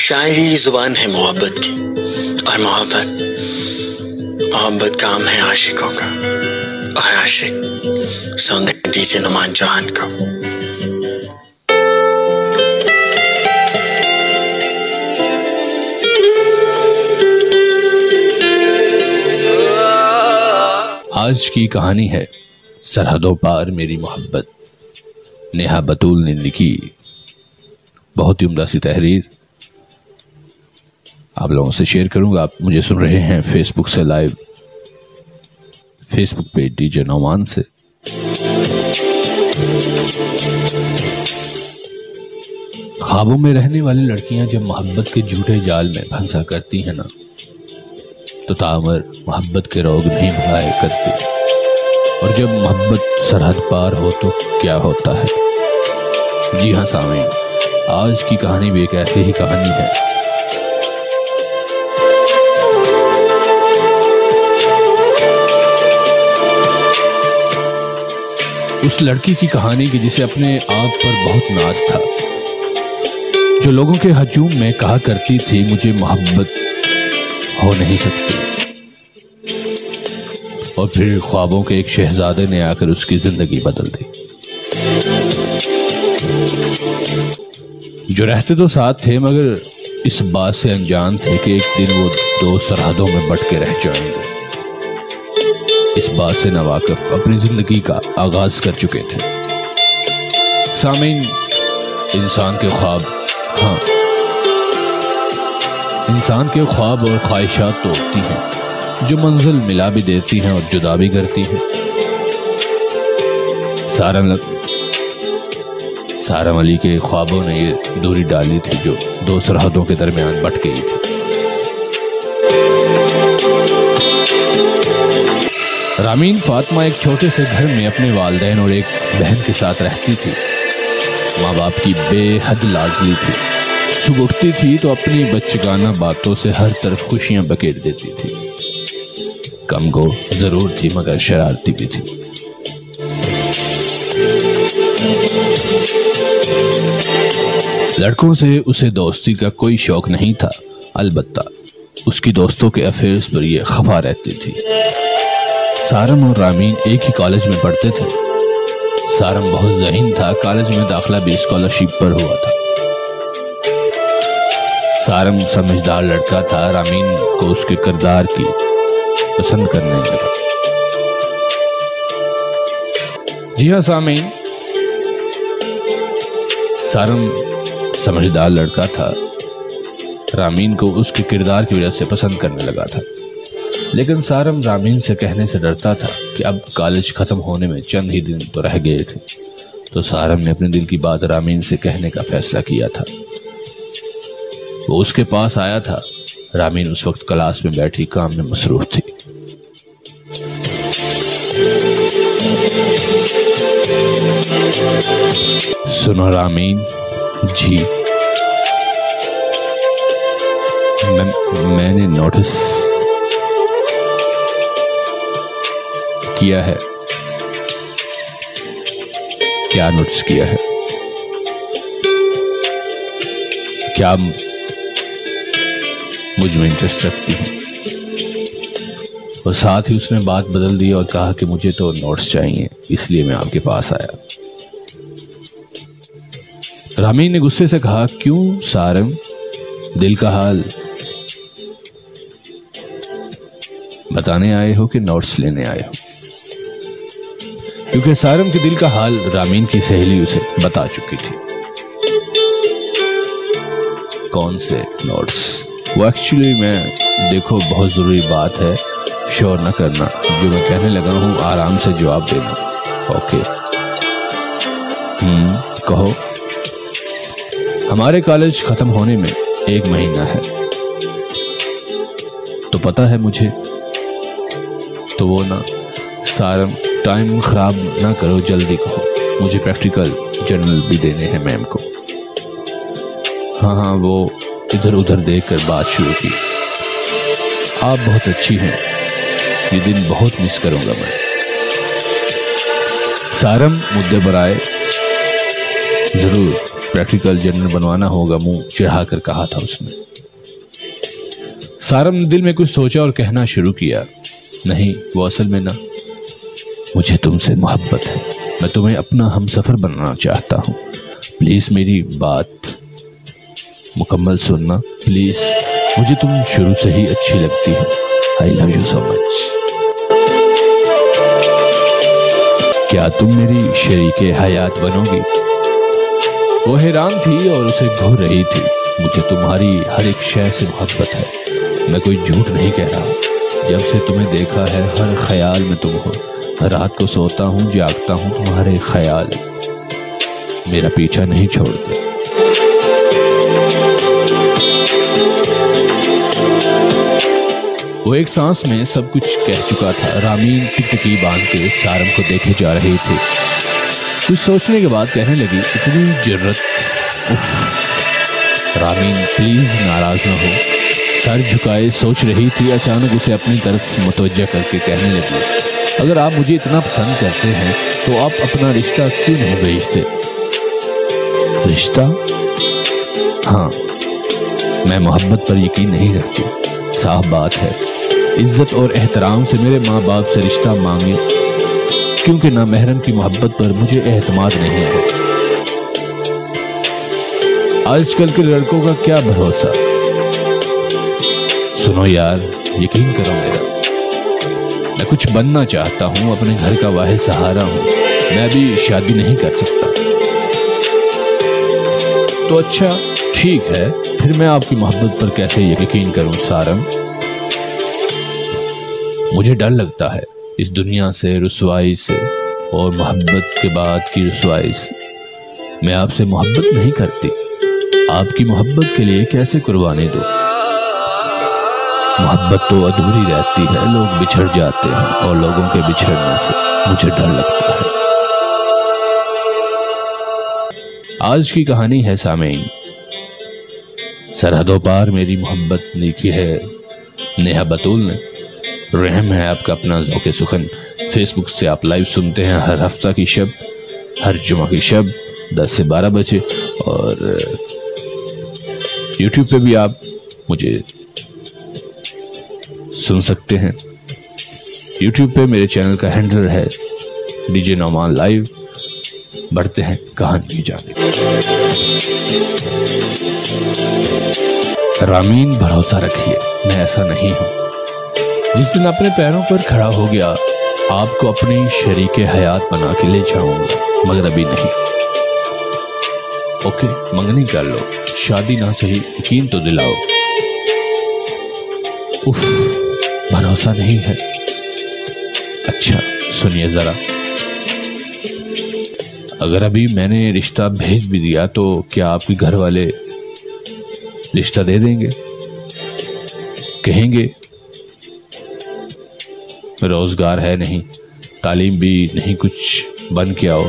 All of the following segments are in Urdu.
شاعری زبان ہے محبت کی، اور محبت کام ہے عاشقوں کا، اور عاشق سوندے دیجے نمان جہان کو۔ آج کی کہانی ہے سرحدوں پار میری محبت، نیہا بطول نے لکھی۔ بہت ہی عمدہ سی تحریر آپ لوگوں سے شیئر کروں گا۔ آپ مجھے سن رہے ہیں فیس بک سے لائیو، فیس بک پہ ڈی جے نعمان سے۔ خوابوں میں رہنے والی لڑکیاں جب محبت کے جھوٹے جال میں پھنسا کرتی ہیں نا، تو تعمر محبت کے روگ نہیں بھائے کرتی، اور جب محبت سرحد پار ہو تو کیا ہوتا ہے۔ جی ہاں سامعین، آج کی کہانی بھی ایک ایسی ہی کہانی ہے۔ اس لڑکی کی کہانی کی جسے اپنے آپ پر بہت ناز تھا، جو لوگوں کے ہجوم میں کہا کرتی تھی مجھے محبت ہو نہیں سکتی، اور پھر خوابوں کے ایک شہزادے نے آ کر اس کی زندگی بدل دی۔ جو رہتے تو ساتھ تھے مگر اس بات سے انجان تھے کہ ایک دن وہ دو سرحدوں میں بٹ کے رہ جائیں گے۔ اس بات سے ناواقف اپنی زندگی کا آغاز کر چکے تھے۔ سامعین، انسان کے خواب، ہاں انسان کے خواب اور خواہشات تو ہوتی ہیں جو منزل ملا بھی دیتی ہیں اور جدا بھی کرتی ہیں۔ سارم علی کے خوابوں نے یہ دوری ڈالی تھی جو دو سرحدوں کے درمیان بٹ گئی تھی۔ رامین فاطمہ ایک چھوٹے سے گھر میں اپنے والدین اور ایک بہن کے ساتھ رہتی تھی۔ ماں باپ کی بے حد لاڈلی تھی۔ صبح اٹھتی تھی تو اپنی بچگانہ باتوں سے ہر طرف خوشیاں بکیر دیتی تھی۔ کم گو ضرور تھی مگر شرارتی بھی تھی۔ لڑکوں سے اسے دوستی کا کوئی شوق نہیں تھا، البتہ اس کی دوستوں کے افیئرز پر یہ خفا رہتی تھی۔ سارم اور رامین ایک ہی کالج میں پڑھتے تھے۔ سارم بہت ذہین تھا، کالج میں داخلہ بھی اسکالرشپ پر ہوا تھا۔ سارم سمجھدار لڑکا تھا، رامین کو اس کے کردار کی پسند کرنے لگا۔ جی ہاں سامعین، سارم سمجھدار لڑکا تھا، رامین کو اس کے کردار کی وجہ سے پسند کرنے لگا تھا، لیکن سارم رامین سے کہنے سے ڈرتا تھا کہ اب کالج ختم ہونے میں چند ہی دن تو رہ گئے تھے، تو سارم نے اپنے دل کی بات رامین سے کہنے کا فیصلہ کیا تھا۔ وہ اس کے پاس آیا تھا۔ رامین اس وقت کلاس میں بیٹھی کام میں مصروف تھی۔ سنو رامین، جی میں نے نوٹس کیا ہے۔ کیا نوٹس کیا ہے؟ کیا مجھ میں انٹرسٹ رکھتی ہیں؟ اور ساتھ ہی اس نے بات بدل دی اور کہا کہ مجھے تو نوٹس چاہیے، اس لیے میں آپ کے پاس آیا۔ رامین نے غصے سے کہا، کیوں سارم، دل کا حال بتانے آئے ہو کہ نوٹس لینے آئے ہو؟ کیونکہ سارم کے دل کا حال رامین کی سہیلی اسے بتا چکی تھی۔ کون سے نوٹس؟ وہ ایکچولی میں دیکھو بہت ضروری بات ہے، شور نہ کرنا، جو میں کہنے لگا ہوں آرام سے جواب دینا، اوکے؟ کہو۔ ہمارے کالج ختم ہونے میں 1 مہینہ ہے، تو پتہ ہے مجھے، تو وہ نا سارم ٹائم خراب نہ کرو، جلدی کہو، مجھے پریکٹیکل جرنل بھی دینے ہیں میم کو۔ ہاں وہ ادھر ادھر دیکھ کر بات شروع کی، آپ بہت اچھی ہیں، یہ دن بہت مس کروں گا میں۔ سارم مدعے پر آئے، ضرور پریکٹیکل جنرل بنوانا ہوگا، منہ چڑھا کر کہا تھا اس نے۔ سارم نے دل میں کچھ سوچا اور کہنا شروع کیا، نہیں وہ اصل میں نہ، مجھے تم سے محبت ہے، میں تمہیں اپنا ہم سفر بنانا چاہتا ہوں، پلیز میری بات مکمل سننا، پلیز، مجھے تم شروع سے ہی اچھی لگتی ہو، I love you so much۔ کیا تم میری شریک حیات بنو گی؟ وہ حیران تھی اور اسے گھور رہی تھی۔ مجھے تمہاری ہر ایک شے سے محبت ہے، میں کوئی جھوٹ نہیں کہہ رہا، جب سے تمہیں دیکھا ہے ہر خیال میں تم ہو، رات کو سوتا ہوں جاگتا ہوں تمہارے خیال میرا پیچھا نہیں چھوڑتے۔ وہ ایک سانس میں سب کچھ کہہ چکا تھا۔ رامین ٹکٹکی باندھ کے سارم کو دیکھے جا رہی تھی۔ کچھ سوچنے کے بعد کہنے لگی، اتنی جرت، اف۔ رامین پلیز ناراض نہ ہو، سر جھکائے سوچ رہی تھی، اچانک اسے اپنی طرف متوجہ کر کے کہنے لگی، اگر آپ مجھے اتنا پسند کرتے ہیں تو آپ اپنا رشتہ کیوں نہیں بھیجتے؟ رشتہ؟ ہاں، میں محبت پر یقین نہیں رکھتی، صاف بات ہے، عزت اور احترام سے میرے ماں باپ سے رشتہ مانگے، کیونکہ نامحرم کی محبت پر مجھے اعتماد نہیں ہے۔ آج کل کے لڑکوں کا کیا بھروسہ؟ سنو یار، یقین کرو میرا، میں کچھ بننا چاہتا ہوں، اپنے گھر کا واحد سہارا ہوں، میں ابھی شادی نہیں کر سکتا۔ تو اچھا ٹھیک ہے، پھر میں آپ کی محبت پر کیسے یقین کروں سارم؟ مجھے ڈر لگتا ہے اس دنیا سے، رسوائی سے، اور محبت کے بعد کی رسوائی سے۔ میں آپ سے محبت نہیں کرتی، آپ کی محبت کے لیے کیسے قربانی دوں؟ محبت تو ادھوری رہتی ہے، لوگ بچھڑ جاتے ہیں، اور لوگوں کے بچھڑنے سے مجھے ڈر لگتا ہے۔ آج کی کہانی ہے سامعین، سرحدوں پار میری محبت لکھی ہے نیہا بطول نے۔ رحم ہے آپ کا اپنا ذوق سخن۔ فیس بک سے آپ لائیو سنتے ہیں ہر ہفتہ کی شب، ہر جمعہ کی شب 10 سے 12 بجے، اور یوٹیوب پہ بھی آپ مجھے سن سکتے ہیں۔ یوٹیوب پہ میرے چینل کا ہینڈل ہے DJ نعمان لائیو۔ بڑھتے ہیں کہانی کی جانب۔ رامین بھروسہ رکھیے، میں ایسا نہیں ہوں۔ جس دن اپنے پیروں پر کھڑا ہو گیا، آپ کو اپنی شریک حیات بنا کے لے جاؤں گا، مگر ابھی نہیں۔ اوکے، منگنی کر لو، شادی نہ صحیح، یقین تو دلاؤ۔ اف، بھروسہ نہیں ہے۔ اچھا سنیے ذرا، اگر ابھی میں نے رشتہ بھیج بھی دیا تو کیا آپ کے گھر والے رشتہ دے دیں گے؟ کہیں گے روزگار ہے نہیں، تعلیم بھی نہیں، کچھ بن کے آؤ،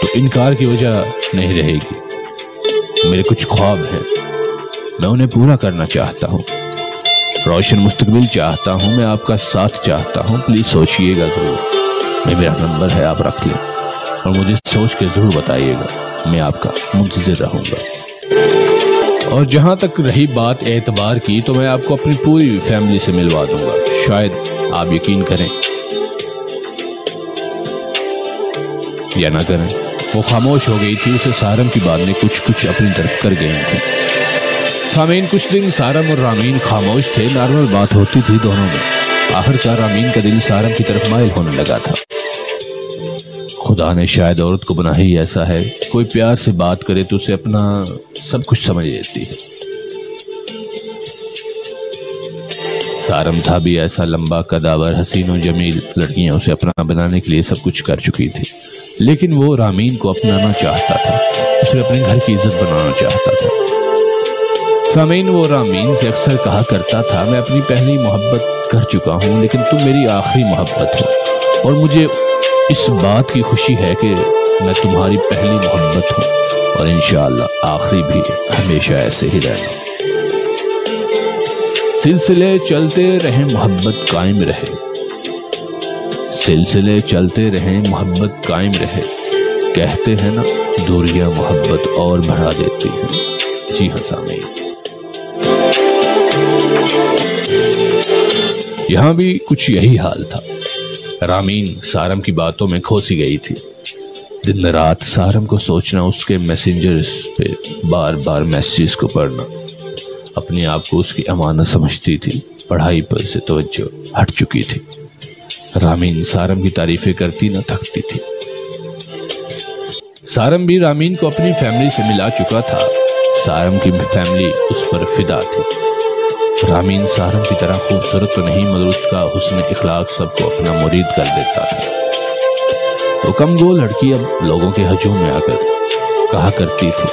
تو انکار کی وجہ نہیں رہے گی۔ میرے کچھ خواب ہیں، میں انہیں پورا کرنا چاہتا ہوں، روشن مستقبل چاہتا ہوں، میں آپ کا ساتھ چاہتا ہوں، پلیز سوچئے گا ضرور۔ میرا نمبر ہے، آپ رکھ لیں اور مجھے سوچ کے ضرور بتائیے گا، میں آپ کا منتظر رہوں گا۔ اور جہاں تک رہی بات اعتبار کی، تو میں آپ کو اپنی پوری فیملی سے ملوا دوں گا، شاید آپ یقین کریں یا نہ کریں۔ وہ خاموش ہو گئی تھی، اسے سارم کی بات میں کچھ اپنی طرف کر گئی تھی۔ سامعین، کچھ دن سارم اور رامین خاموش تھے، نارمل بات ہوتی تھی دونوں میں۔ آخر کار رامین کا دل سارم کی طرف مائل ہونے لگا تھا۔ خدا نے شاید عورت کو بنا ہی ایسا ہے، کوئی پیار سے بات کرے تو اسے اپنا سب کچھ سمجھ لیتی ہے۔ سارم تھا بھی ایسا، لمبا قداور، حسین و جمیل، لڑکیاں اسے اپنا بنانے کے لیے سب کچھ کر چکی تھی، لیکن وہ رامین کو اپنانا چاہتا تھا، اسے اپنے گھر کی عزت بنانا چاہتا تھا۔ سامعین، وہ رامین سے اکثر کہا کرتا تھا، میں اپنی پہلی محبت کر چکا ہوں، لیکن تم میری آخری محبت ہو، اور مجھے اس بات کی خوشی ہے کہ میں تمہاری پہلی محبت ہوں، اور انشاءاللہ آخری بھی، ہمیشہ ایسے ہی رہنا۔ سلسلے چلتے رہیں، محبت قائم رہے، سلسلے چلتے رہیں، محبت قائم رہے، کہتے ہیں نا، دوریاں محبت اور بڑھا دیتی ہیں۔ جی ہاں سامعین، یہاں بھی کچھ یہی حال تھا۔ رامین سارم کی باتوں میں کھوسی گئی تھی۔ دن رات سارم کو سوچنا، اس کے میسنجرز پہ بار بار میسیج کو پڑھنا، اپنے آپ کو اس کی امانت سمجھتی تھی۔ پڑھائی پر سے توجہ ہٹ چکی تھی۔ رامین سارم کی تعریفیں کرتی نہ تھکتی تھی۔ سارم بھی رامین کو اپنی فیملی سے ملا چکا تھا۔ سارم کی فیملی اس پر فدا تھی۔ رامین سارم کی طرح خوبصورت تو نہیں، مگر اس کا حسن اخلاق سب کو اپنا مرید کر دیتا تھا۔ وہ کم گو لڑکی اب لوگوں کے ہجوم میں آ کر کہا کرتی تھی،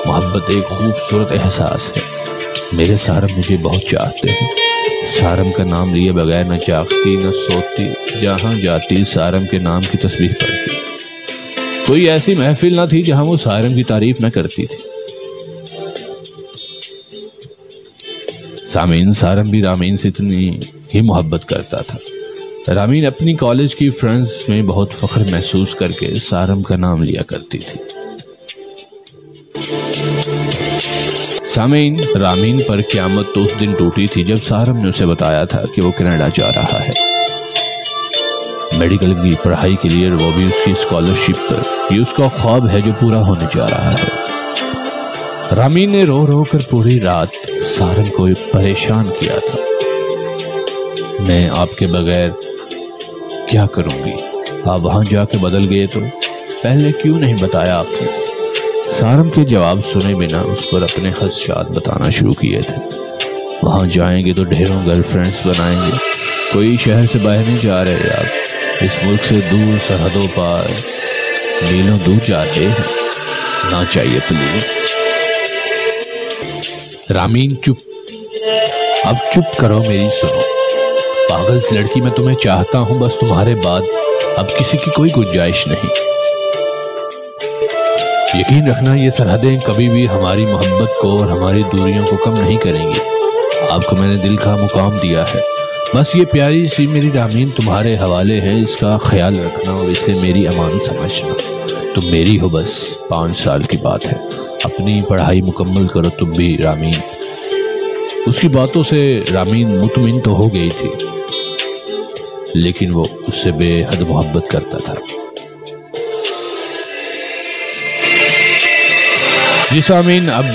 محبت ایک خوبصورت احساس ہے، میرے سارم مجھے بہت چاہتے ہیں۔ سارم کا نام لیے بغیر نہ جاگتی نہ سوتی، جہاں جاتی سارم کے نام کی تسبیح پڑھتی۔ کوئی ایسی محفل نہ تھی جہاں وہ سارم کی تعریف نہ کرتی تھی۔ سامعین، سارم بھی رامین سے اتنی ہی محبت کرتا تھا۔ رامین اپنی کالج کی فرینڈز میں بہت فخر محسوس کر کے سارم کا نام لیا کرتی تھی۔ سامعین، رامین پر قیامت تو اس دن ٹوٹی تھی جب سارم نے اسے بتایا تھا کہ وہ کینیڈا جا رہا ہے میڈیکل کی پڑھائی کے لیے، وہ بھی اس کی اسکالرشپ پر۔ یہ اس کا خواب ہے جو پورا ہونے جا رہا ہے۔ رامین نے رو رو کر پوری رات سارم کو پریشان کیا تھا۔ میں آپ کے بغیر کیا کروں گی؟ آپ وہاں جا کے بدل گئے تو پہلے کیوں نہیں بتایا آپ نے؟ سارم کے جواب سنے بنا اس پر اپنے خدشات بتانا شروع کیے تھے۔ وہاں جائیں گے تو ڈھیروں گرل فرینڈز بنائیں گے، کوئی شہر سے باہر نہیں جا رہے آپ، اس ملک سے دور، سرحدوں پار میلوں دور جا رہے ہیں، نہ چاہیے پلیز۔ رامین چپ، اب چپ کرو، میری سنو۔ پاگل سی لڑکی، میں تمہیں چاہتا ہوں، بس تمہارے بعد اب کسی کی کوئی گنجائش نہیں۔ یقین رکھنا، یہ سرحدیں کبھی بھی ہماری محبت کو اور ہماری دوریوں کو کم نہیں کریں گی۔ آپ کو میں نے دل کا مقام دیا ہے، بس یہ پیاری سی میری رامین تمہارے حوالے ہے، اس کا خیال رکھنا اور اسے میری امان سمجھنا۔ تم میری ہو، بس 5 سال کی بات ہے، اپنی پڑھائی مکمل کرو تم بھی رامین۔ اس کی باتوں سے رامین مطمئن تو ہو گئی تھی، لیکن وہ اس سے بے حد محبت کرتا تھا۔ جی سامعین، اب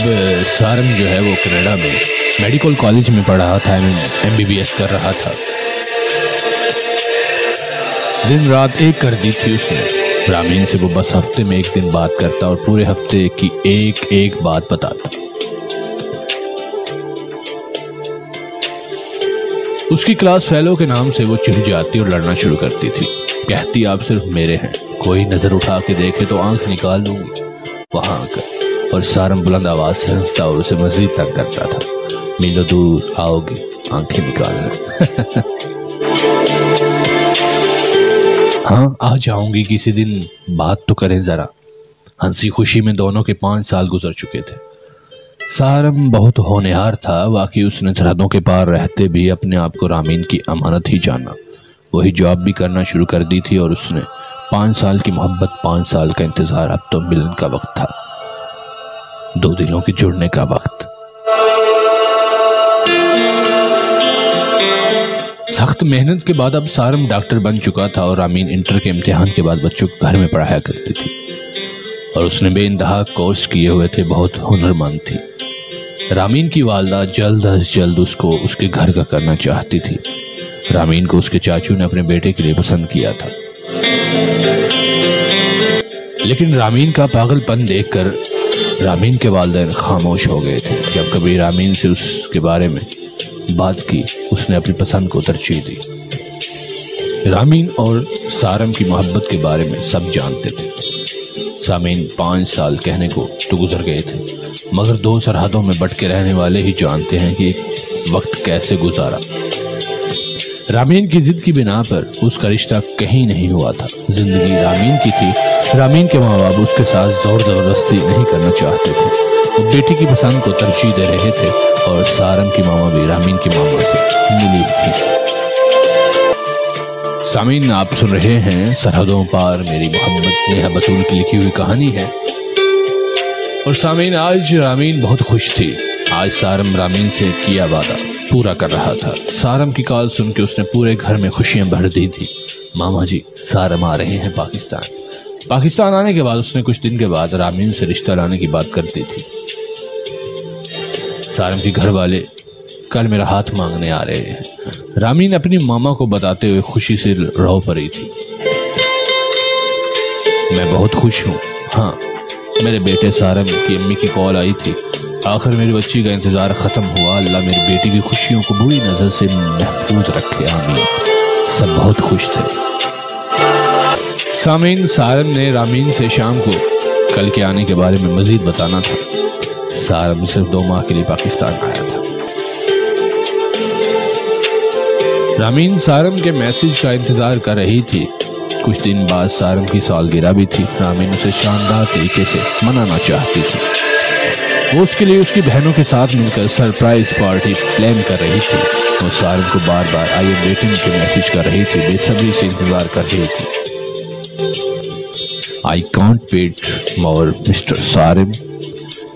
سارم جو ہے وہ کینیڈا میں میڈیکل کالج میں پڑھ رہا تھا، MBBS کر رہا تھا۔ دن رات ایک کر دی تھی اس نے۔ رامین سے وہ بس ہفتے میں 1 دن بات کرتا اور پورے ہفتے کی ایک بات بتاتا۔ اس کی کلاس فیلو کے نام سے وہ چڑھ جاتی اور لڑنا شروع کرتی تھی۔ کہتی آپ صرف میرے ہیں، کوئی نظر اٹھا کے دیکھے تو آنکھ نکال دوں گی وہاں آ کر۔ اور سارم بلند آواز سے ہنستا اور اسے مزید تنگ کرتا تھا، میلوں دور آؤ گے آنکھیں نکالنا۔ ہاں آ جاؤں گی کسی دن، بات تو کریں ذرا۔ ہنسی خوشی میں دونوں کے 5 سال گزر چکے تھے۔ سارم بہت ہونہار تھا، واقعی اس نے سرحدوں کے پار رہتے بھی اپنے آپ کو رامین کی امانت ہی جانا۔ وہی جاب بھی کرنا شروع کر دی تھی اور اس نے 5 سال کی محبت، 5 سال کا انتظار، اب تو ملن کا وقت تھا، 2 دلوں کے جڑنے کا وقت۔ سخت محنت کے بعد اب سارم ڈاکٹر بن چکا تھا اور رامین انٹر کے امتحان کے بعد بچوں کو گھر میں پڑھایا کرتی تھی، اور اس نے بے انتہا کورس کیے ہوئے تھے، بہت ہنرمند تھی۔ رامین کی والدہ جلد از جلد اس کو اس کے گھر کا کرنا چاہتی تھی۔ رامین کو اس کے چاچو نے اپنے بیٹے کے لیے پسند کیا تھا، لیکن رامین کا پاگل پن دیکھ کر رامین کے والدین خاموش ہو گئے تھے۔ جب کبھی رامین سے اس کے بارے میں بات کی، اس نے اپنی پسند کو ترجیح دی۔ رامین اور سارم کی محبت کے بارے میں سب جانتے تھے۔ سامعین، 5 سال کہنے کو تو گزر گئے تھے، مگر 2 سرحدوں میں بٹ کے رہنے والے ہی جانتے ہیں کہ وقت کیسے گزارا۔ رامین کی ضد کی بنا پر اس کا رشتہ کہیں نہیں ہوا تھا۔ زندگی رامین کی تھی، رامین کے ماں باپ اس کے ساتھ زور زبردستی نہیں کرنا چاہتے تھے، وہ بیٹی کی پسند کو ترجیح دے رہے تھے، اور سارم کی ماما بھی رامین کی ماما سے ملی تھی۔ سامعین، آپ سن رہے ہیں سرحدوں پار میری محبت نیہا بتول کی لکھی ہوئی کہانی ہے۔ اور سامعین، آج رامین بہت خوش تھی۔ آج سارم رامین سے کیا وعدہ پورا کر رہا تھا۔ سارم کی کال سن کے اس نے پورے گھر میں خوشیاں بھر دی تھی۔ ماما جی، سارم آ رہے ہیں پاکستان آنے کے بعد اس نے کچھ دن کے بعد رامین سے رشتہ لانے کی بات کرتی تھی۔ سارم کے گھر والے کل میرا ہاتھ مانگنے آ رہے ہیں، رامین اپنی ماما کو بتاتے ہوئے خوشی سے رو پڑی تھی۔ میں بہت خوش ہوں۔ ہاں، میرے بیٹے سارم کی امی کی کال آئی تھی۔ آخر میری بچی کا انتظار ختم ہوا۔ اللہ میری بیٹی کی خوشیوں کو بری نظر سے محفوظ رکھے، آمین۔ سب بہت خوش تھے۔ سامعین، سارم نے رامین سے شام کو کل کے آنے کے بارے میں مزید بتانا تھا۔ سارم صرف 2 ماہ کے لیے پاکستان آیا تھا۔ رامین سارم کے میسج کا انتظار کر رہی تھی۔ کچھ دن بعد سارم کی سالگرہ بھی تھی۔ رامین اسے شاندار طریقے سے منانا چاہتی تھی۔ وہ اس کے لیے اس کی بہنوں کے ساتھ مل کر سرپرائز پارٹی پلان کر رہی تھی۔ وہ سارم کو بار بار آئی ایم ویٹنگ کے میسج کر رہی تھی، بے صبری سے انتظار کر رہی تھی۔ I can't wait more mister Saram,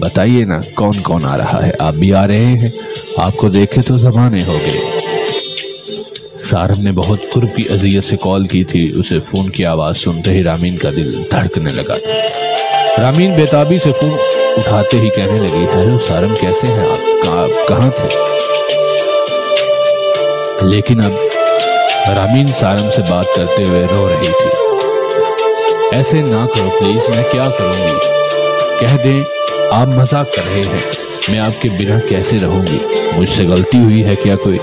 بتائیے نا کون کون آ رہا ہے؟ آپ بھی آ رہے ہیں؟ آپ کو دیکھے تو زمانے ہو گئے۔ سارم نے بہت قرب کی اذیت سے کال کی تھی۔ اسے فون کی آواز سنتے ہی رامین کا دل دھڑکنے لگا تھا۔ رامین بےتابی سے فون اٹھاتے ہی کہنے لگی، ہیلو سارم، کیسے ہیں آپ کہاں تھے؟ لیکن اب رامین سارم سے بات کرتے ہوئے رو رہی تھی۔ ایسے نہ کرو پلیز، میں کیا کروں گی؟ کہہ دیں آپ مذاق کر رہے ہیں، میں آپ کے بنا کیسے رہوں گی؟ مجھ سے غلطی ہوئی ہے کیا کوئی؟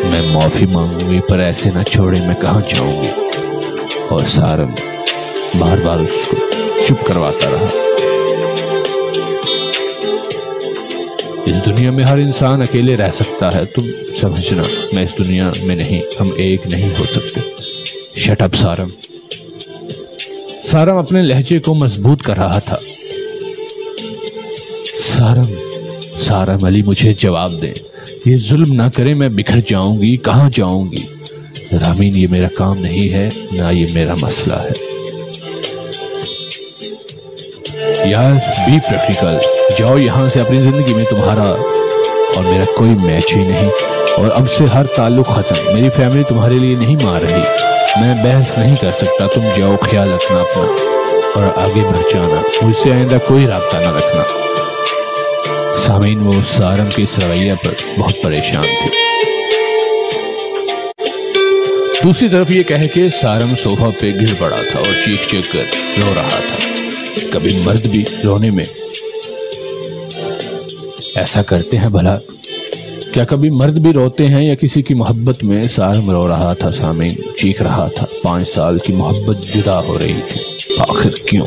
میں معافی مانگوں گی، پر ایسے نہ چھوڑے، میں کہاں جاؤں گی؟ اور سارم بار بار اس کو چپ کرواتا رہا۔ اس دنیا میں ہر انسان اکیلے رہ سکتا ہے، تم سمجھنا میں اس دنیا میں نہیں، ہم ایک نہیں ہو سکتے۔ شٹ اپ سارم۔ سارم اپنے لہجے کو مضبوط کر رہا تھا۔ سارم علی، مجھے جواب دیں، یہ ظلم نہ کریں، میں بکھر جاؤں گی، کہاں جاؤں گی؟ رامین، یہ میرا کام نہیں ہے، نہ یہ میرا مسئلہ ہے۔ یار بی پریکٹیکل، جاؤ یہاں سے، اپنی زندگی میں تمہارا اور میرا کوئی میچ ہی نہیں، اور اب سے ہر تعلق ختم۔ میری فیملی تمہارے لیے نہیں مار رہی، میں بحث نہیں کر سکتا، تم جاؤ، خیال رکھنا اپنا اور آگے بڑھ جانا، مجھ سے آئندہ کوئی رابطہ نہ رکھنا۔ سامعین، وہ سارم کے اس رویہ پر بہت پریشان تھی۔ دوسری طرف یہ کہہ کے سارم صوفہ پہ گر پڑا تھا اور چیخ چیخ کر رو رہا تھا۔ کبھی مرد بھی رونے میں ایسا کرتے ہیں بھلا؟ کیا کبھی مرد بھی روتے ہیں یا کسی کی محبت میں؟ سارم رو رہا تھا، سامعین، چیخ رہا تھا۔ 5 سال کی محبت جدا ہو رہی تھی، آخر کیوں؟